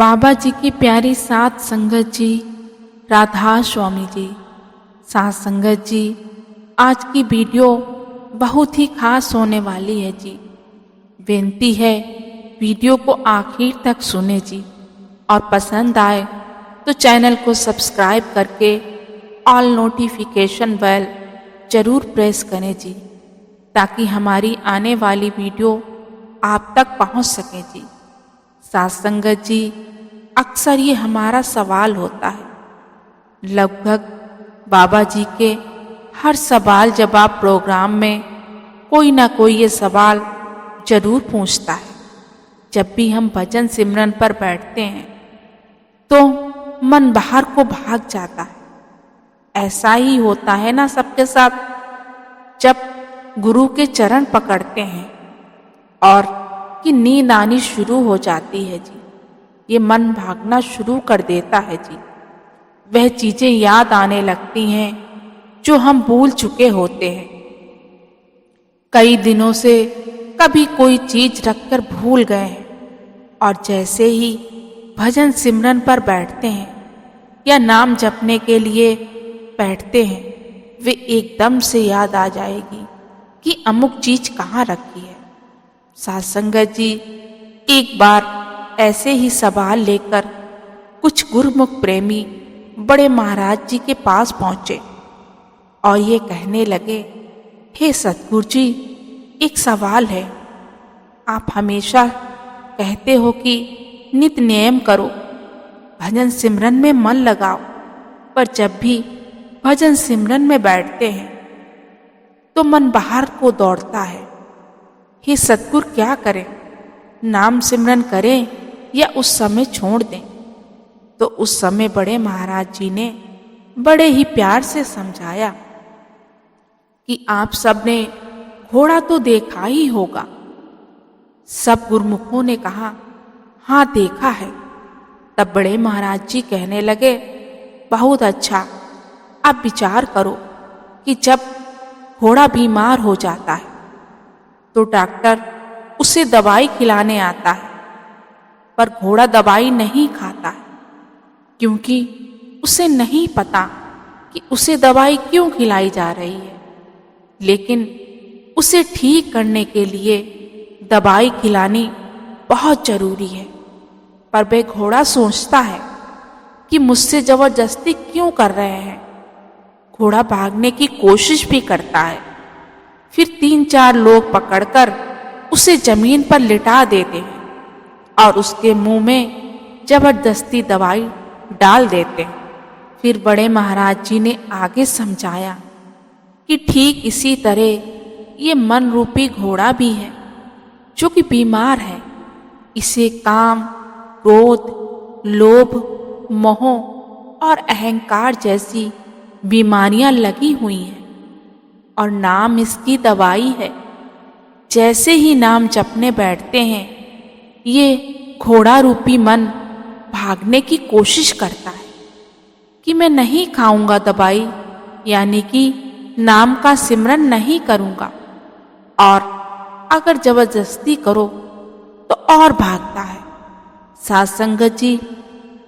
बाबा जी की प्यारी सात संगत जी, राधा स्वामी जी। सात संगत जी, आज की वीडियो बहुत ही खास होने वाली है जी। बेनती है वीडियो को आखिर तक सुने जी, और पसंद आए तो चैनल को सब्सक्राइब करके ऑल नोटिफिकेशन बेल जरूर प्रेस करें जी, ताकि हमारी आने वाली वीडियो आप तक पहुंच सके जी। सात संगत जी, अक्सर ये हमारा सवाल होता है। लगभग बाबा जी के हर सवाल जवाब प्रोग्राम में कोई ना कोई ये सवाल जरूर पूछता है। जब भी हम भजन सिमरन पर बैठते हैं तो मन बाहर को भाग जाता है। ऐसा ही होता है ना सबके साथ। जब गुरु के चरण पकड़ते हैं और कि नींद आनी शुरू हो जाती है जी, ये मन भागना शुरू कर देता है जी। वह चीजें याद आने लगती हैं जो हम भूल चुके होते हैं। कई दिनों से कभी कोई चीज रखकर भूल गए हैं, और जैसे ही भजन सिमरन पर बैठते हैं या नाम जपने के लिए बैठते हैं, वे एकदम से याद आ जाएगी कि अमुक चीज कहाँ रखी है। सात संगत जी, एक बार ऐसे ही सवाल लेकर कुछ गुरुमुख प्रेमी बड़े महाराज जी के पास पहुंचे और ये कहने लगे, हे सतगुरु जी, एक सवाल है। आप हमेशा कहते हो कि नित नियम करो, भजन सिमरन में मन लगाओ, पर जब भी भजन सिमरन में बैठते हैं तो मन बाहर को दौड़ता है। हे सतगुरु, क्या करें? नाम सिमरन करें या उस समय छोड़ दें? तो उस समय बड़े महाराज जी ने बड़े ही प्यार से समझाया कि आप सबने घोड़ा तो देखा ही होगा। सब गुरुमुखों ने कहा, हाँ देखा है। तब बड़े महाराज जी कहने लगे, बहुत अच्छा। अब विचार करो कि जब घोड़ा बीमार हो जाता है तो डॉक्टर उसे दवाई खिलाने आता है, पर घोड़ा दवाई नहीं खाता है, क्योंकि उसे नहीं पता कि उसे दवाई क्यों खिलाई जा रही है। लेकिन उसे ठीक करने के लिए दवाई खिलानी बहुत जरूरी है। पर वह घोड़ा सोचता है कि मुझसे जबरदस्ती क्यों कर रहे हैं। घोड़ा भागने की कोशिश भी करता है। फिर 3-4 लोग पकड़कर उसे जमीन पर लिटा देते हैं और उसके मुंह में जबरदस्ती दवाई डाल देते हैं। फिर बड़े महाराज जी ने आगे समझाया कि ठीक इसी तरह ये मन रूपी घोड़ा भी है जो कि बीमार है। इसे काम, क्रोध, लोभ, मोह और अहंकार जैसी बीमारियां लगी हुई हैं, और नाम इसकी दवाई है। जैसे ही नाम जपने बैठते हैं, ये घोड़ा रूपी मन भागने की कोशिश करता है कि मैं नहीं खाऊंगा दवाई, यानी कि नाम का सिमरन नहीं करूंगा। और अगर जबरदस्ती करो तो और भागता है। सात संगत जी,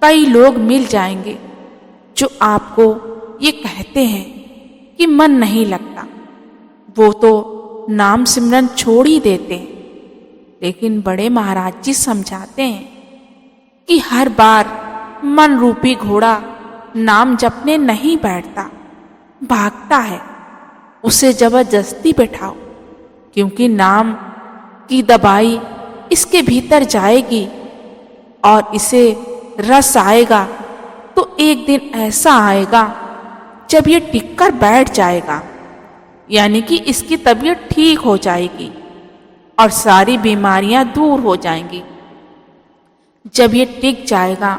कई लोग मिल जाएंगे जो आपको ये कहते हैं कि मन नहीं लगता, वो तो नाम सिमरन छोड़ ही देते हैं। लेकिन बड़े महाराज जी समझाते हैं कि हर बार मन रूपी घोड़ा नाम जपने नहीं बैठता, भागता है। उसे जबरदस्ती बैठाओ, क्योंकि नाम की दवाई इसके भीतर जाएगी और इसे रस आएगा तो एक दिन ऐसा आएगा जब ये टिककर बैठ जाएगा, यानी कि इसकी तबीयत ठीक हो जाएगी और सारी बीमारियां दूर हो जाएंगी। जब ये टिक जाएगा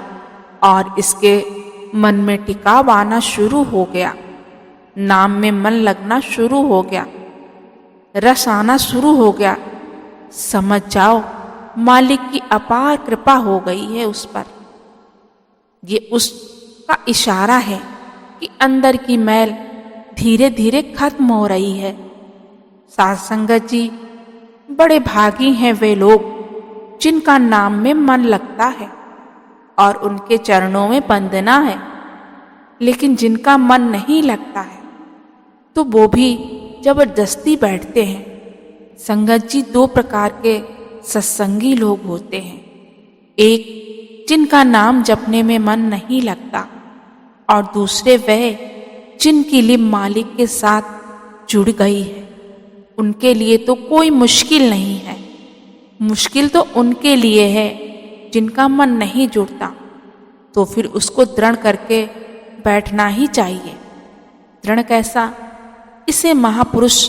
और इसके मन में टिकाव आना शुरू हो गया, नाम में मन लगना शुरू हो गया, रस आना शुरू हो गया, समझ जाओ मालिक की अपार कृपा हो गई है उस पर। ये उसका इशारा है कि अंदर की मैल धीरे धीरे खत्म हो रही है। सात संगत जी, बड़े भागी हैं वे लोग जिनका नाम में मन लगता है। और उनके चरणों में बंदना है। लेकिन जिनका मन नहीं लगता है तो वो भी जबरदस्ती बैठते हैं। संगत जी, दो प्रकार के सत्संगी लोग होते हैं। एक जिनका नाम जपने में मन नहीं लगता, और दूसरे वह जिनकी लिप मालिक के साथ जुड़ गई है। उनके लिए तो कोई मुश्किल नहीं है। मुश्किल तो उनके लिए है जिनका मन नहीं जुड़ता, तो फिर उसको दृढ़ करके बैठना ही चाहिए। दृढ़ कैसा, इसे महापुरुष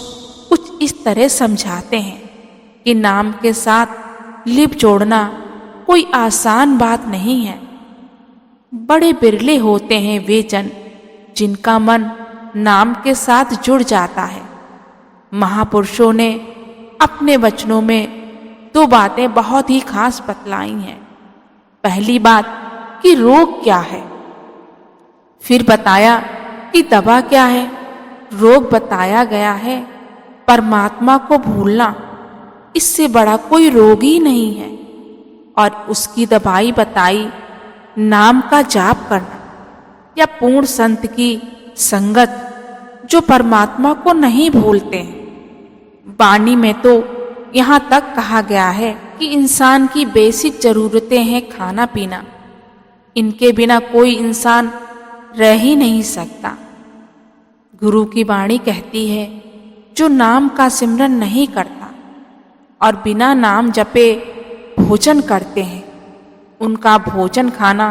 कुछ इस तरह समझाते हैं कि नाम के साथ लिप जोड़ना कोई आसान बात नहीं है। बड़े बिरले होते हैं वे जन जिनका मन नाम के साथ जुड़ जाता है। महापुरुषों ने अपने वचनों में दो बातें बहुत ही खास बतलाई हैं। पहली बात कि रोग क्या है, फिर बताया कि दवा क्या है। रोग बताया गया है परमात्मा को भूलना, इससे बड़ा कोई रोग ही नहीं है। और उसकी दवाई बताई नाम का जाप करना या पूर्ण संत की संगत जो परमात्मा को नहीं भूलते हैं। वाणी में तो यहाँ तक कहा गया है कि इंसान की बेसिक जरूरतें हैं खाना पीना, इनके बिना कोई इंसान रह ही नहीं सकता। गुरु की वाणी कहती है जो नाम का सिमरन नहीं करता और बिना नाम जपे भोजन करते हैं, उनका भोजन खाना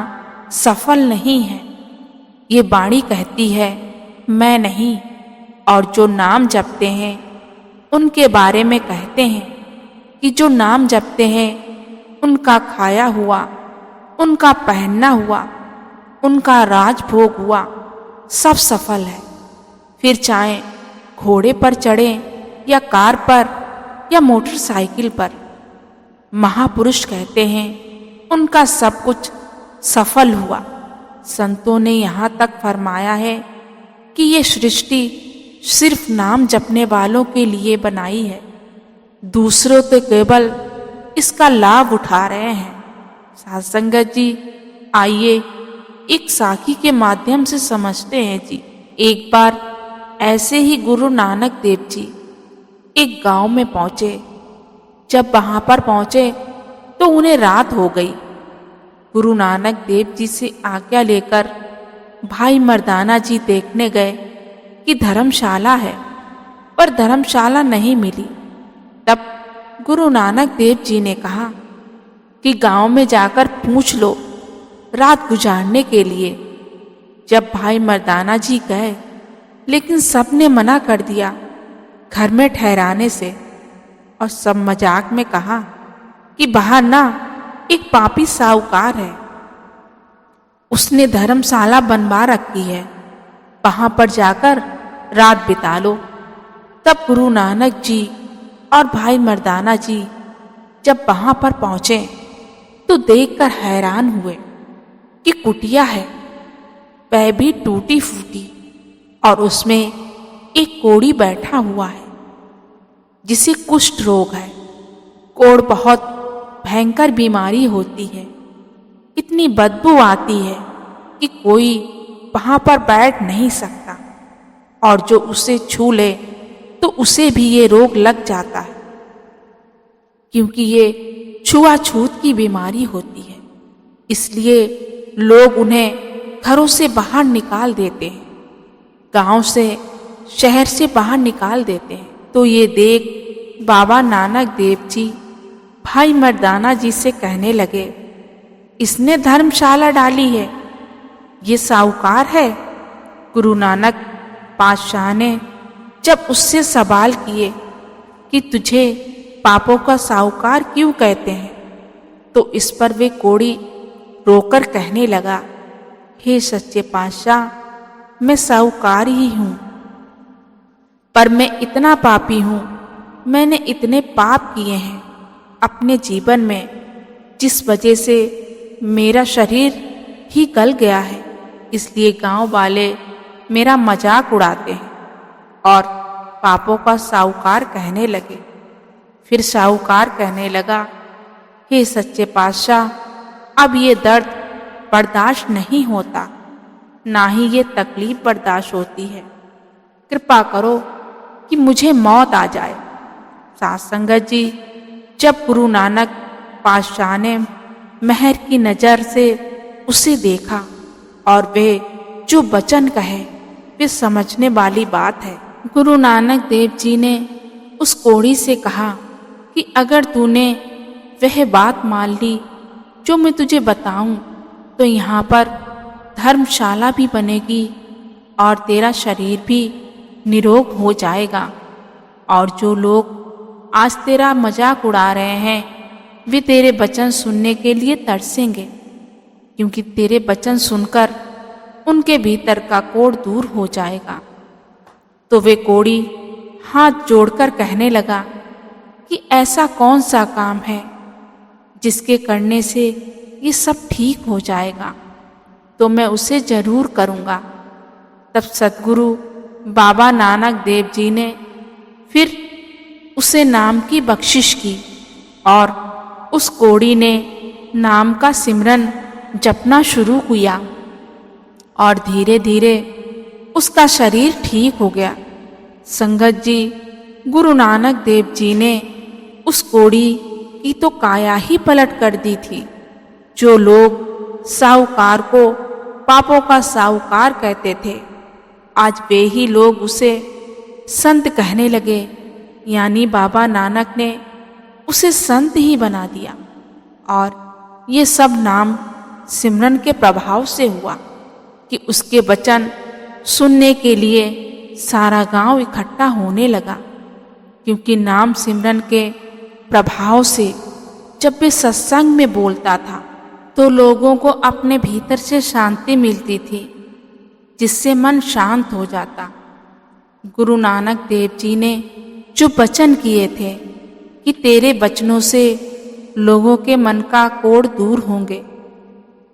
सफल नहीं है। ये वाणी कहती है मैं नहीं। और जो नाम जपते हैं उनके बारे में कहते हैं कि जो नाम जपते हैं उनका खाया हुआ, उनका पहनना हुआ, उनका राजभोग हुआ, सब सफल है। फिर चाहे घोड़े पर चढ़ें या कार पर या मोटरसाइकिल पर। महापुरुष कहते हैं उनका सब कुछ सफल हुआ। संतों ने यहाँ तक फरमाया है कि ये सृष्टि सिर्फ नाम जपने वालों के लिए बनाई है, दूसरों तो केवल इसका लाभ उठा रहे हैं। साध संगत जी, आइए एक साखी के माध्यम से समझते हैं जी। एक बार ऐसे ही गुरु नानक देव जी एक गांव में पहुंचे। जब वहां पर पहुंचे तो उन्हें रात हो गई। गुरु नानक देव जी से आज्ञा लेकर भाई मर्दाना जी देखने गए कि धर्मशाला है, पर धर्मशाला नहीं मिली। तब गुरु नानक देव जी ने कहा कि गांव में जाकर पूछ लो रात गुजारने के लिए। जब भाई मर्दाना जी गए, लेकिन सबने मना कर दिया घर में ठहराने से, और सब मजाक में कहा कि बाहर ना एक पापी साहूकार है, उसने धर्मशाला बनवा रखी है, वहां पर जाकर रात बिता लो। तब गुरु नानक जी और भाई मर्दाना जी जब वहां पर पहुंचे तो देखकर हैरान हुए कि कुटिया है, वह भी टूटी फूटी, और उसमें एक कोढ़ी बैठा हुआ है जिसे कुष्ठ रोग है। कोढ़ बहुत भयंकर बीमारी होती है, इतनी बदबू आती है कि कोई वहां पर बैठ नहीं सकता, और जो उसे छू ले तो उसे भी ये रोग लग जाता है, क्योंकि ये छुआछूत की बीमारी होती है। इसलिए लोग उन्हें घरों से बाहर निकाल देते हैं, गांव से शहर से बाहर निकाल देते हैं। तो ये देख बाबा नानक देव जी भाई मर्दाना जी से कहने लगे, इसने धर्मशाला डाली है, ये साहूकार है। गुरु नानक पातशाह ने जब उससे सवाल किए कि तुझे पापों का साहूकार क्यों कहते हैं, तो इस पर वे कोढ़ी रोकर कहने लगा, हे सच्चे पातशाह, मैं साहूकार ही हूं, पर मैं इतना पापी हूं, मैंने इतने पाप किए हैं अपने जीवन में, जिस वजह से मेरा शरीर ही गल गया है। इसलिए गांव वाले मेरा मजाक उड़ाते हैं और पापों का साहूकार कहने लगे। फिर साहूकार कहने लगा, हे सच्चे पातशाह, अब ये दर्द बर्दाश्त नहीं होता, ना ही ये तकलीफ बर्दाश्त होती है। कृपा करो कि मुझे मौत आ जाए। साथ संगत जी, जब गुरु नानक पातशाह ने मेहर की नज़र से उसे देखा और वे जो वचन कहे वे समझने वाली बात है। गुरु नानक देव जी ने उस कोढ़ी से कहा कि अगर तूने वह बात मान ली जो मैं तुझे बताऊं, तो यहाँ पर धर्मशाला भी बनेगी और तेरा शरीर भी निरोग हो जाएगा। और जो लोग आज तेरा मजाक उड़ा रहे हैं वे तेरे वचन सुनने के लिए तरसेंगे, क्योंकि तेरे वचन सुनकर उनके भीतर का कोढ़ दूर हो जाएगा। तो वे कोढ़ी हाथ जोड़कर कहने लगा कि ऐसा कौन सा काम है जिसके करने से ये सब ठीक हो जाएगा, तो मैं उसे जरूर करूँगा। तब सद्गुरु बाबा नानक देव जी ने फिर उसे नाम की बख्शिश की और उस कोढ़ी ने नाम का सिमरन जपना शुरू किया और धीरे धीरे उसका शरीर ठीक हो गया। संगत जी, गुरु नानक देव जी ने उस कोढ़ी की तो काया ही पलट कर दी थी। जो लोग साहूकार को पापों का साहूकार कहते थे, आज वे ही लोग उसे संत कहने लगे, यानी बाबा नानक ने उसे संत ही बना दिया। और ये सब नाम सिमरन के प्रभाव से हुआ कि उसके वचन सुनने के लिए सारा गांव इकट्ठा होने लगा, क्योंकि नाम सिमरन के प्रभाव से जब वे सत्संग में बोलता था तो लोगों को अपने भीतर से शांति मिलती थी, जिससे मन शांत हो जाता। गुरु नानक देव जी ने जो वचन किए थे कि तेरे वचनों से लोगों के मन का कोढ़ दूर होंगे,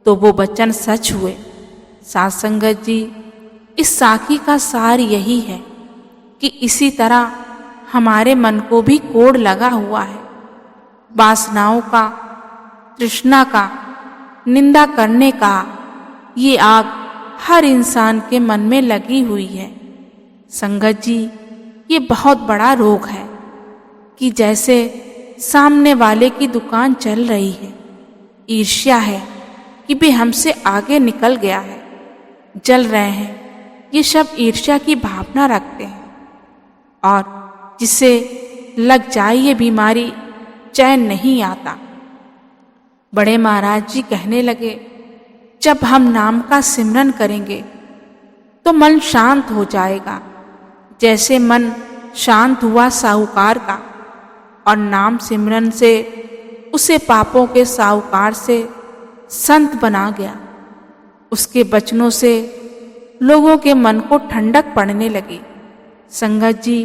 तो वो वचन सच हुए। साथ संगत जी, इस साखी का सार यही है कि इसी तरह हमारे मन को भी कोढ़ लगा हुआ है। वासनाओं का, तृष्णा का, निंदा करने का ये आग हर इंसान के मन में लगी हुई है। संगत जी, ये बहुत बड़ा रोग है कि जैसे सामने वाले की दुकान चल रही है, ईर्ष्या है कि वे हमसे आगे निकल गया है, जल रहे हैं, ये सब ईर्ष्या की भावना रखते हैं। और जिसे लग जाए ये बीमारी, चैन नहीं आता। बड़े महाराज जी कहने लगे, जब हम नाम का सिमरन करेंगे तो मन शांत हो जाएगा, जैसे मन शांत हुआ साहूकार का और नाम सिमरन से उसे पापों के साहूकार से संत बना गया। उसके वचनों से लोगों के मन को ठंडक पड़ने लगी। संगत जी,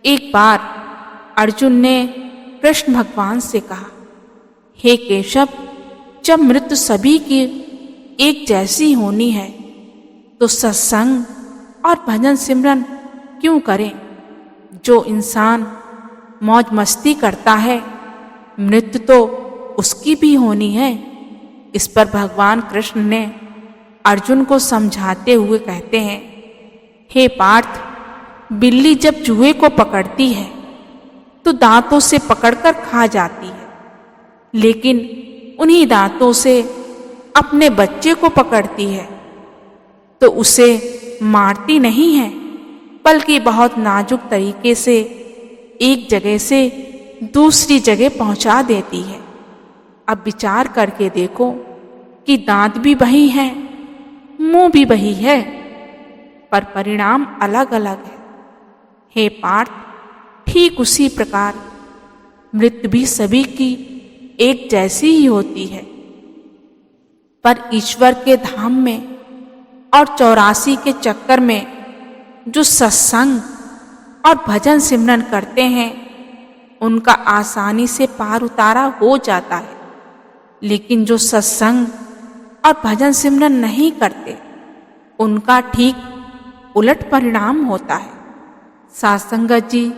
एक बार अर्जुन ने कृष्ण भगवान से कहा, हे केशव, जब मृत्यु सभी की एक जैसी होनी है तो सत्संग और भजन सिमरन क्यों करें? जो इंसान मौज मस्ती करता है, मृत्यु तो उसकी भी होनी है। इस पर भगवान कृष्ण ने अर्जुन को समझाते हुए कहते हैं, हे पार्थ, बिल्ली जब चूहे को पकड़ती है तो दांतों से पकड़कर खा जाती है, लेकिन उन्हीं दांतों से अपने बच्चे को पकड़ती है तो उसे मारती नहीं है, बल्कि बहुत नाजुक तरीके से एक जगह से दूसरी जगह पहुंचा देती है। अब विचार करके देखो कि दांत भी वही हैं, मुंह भी वही है, पर परिणाम अलग अलग है। हे पार्थ, ठीक उसी प्रकार मृत्यु भी सभी की एक जैसी ही होती है, पर ईश्वर के धाम में और 84 के चक्कर में जो सत्संग और भजन सिमरन करते हैं उनका आसानी से पार उतारा हो जाता है, लेकिन जो सत्संग और भजन सिमरन नहीं करते उनका ठीक उलट परिणाम होता है। साथ संगत जी,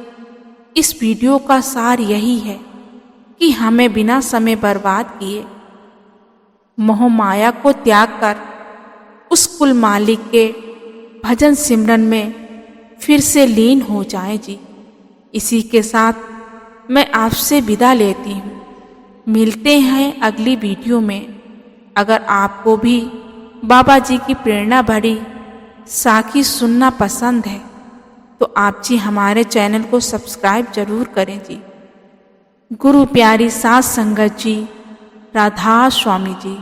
इस वीडियो का सार यही है कि हमें बिना समय बर्बाद किए मोह माया को त्याग कर उस कुल मालिक के भजन सिमरन में फिर से लीन हो जाए जी। इसी के साथ मैं आपसे विदा लेती हूँ। मिलते हैं अगली वीडियो में। अगर आपको भी बाबा जी की प्रेरणा भरी साखी सुनना पसंद है तो आप जी हमारे चैनल को सब्सक्राइब जरूर करें जी। गुरु प्यारी सात संगत जी, राधा स्वामी जी।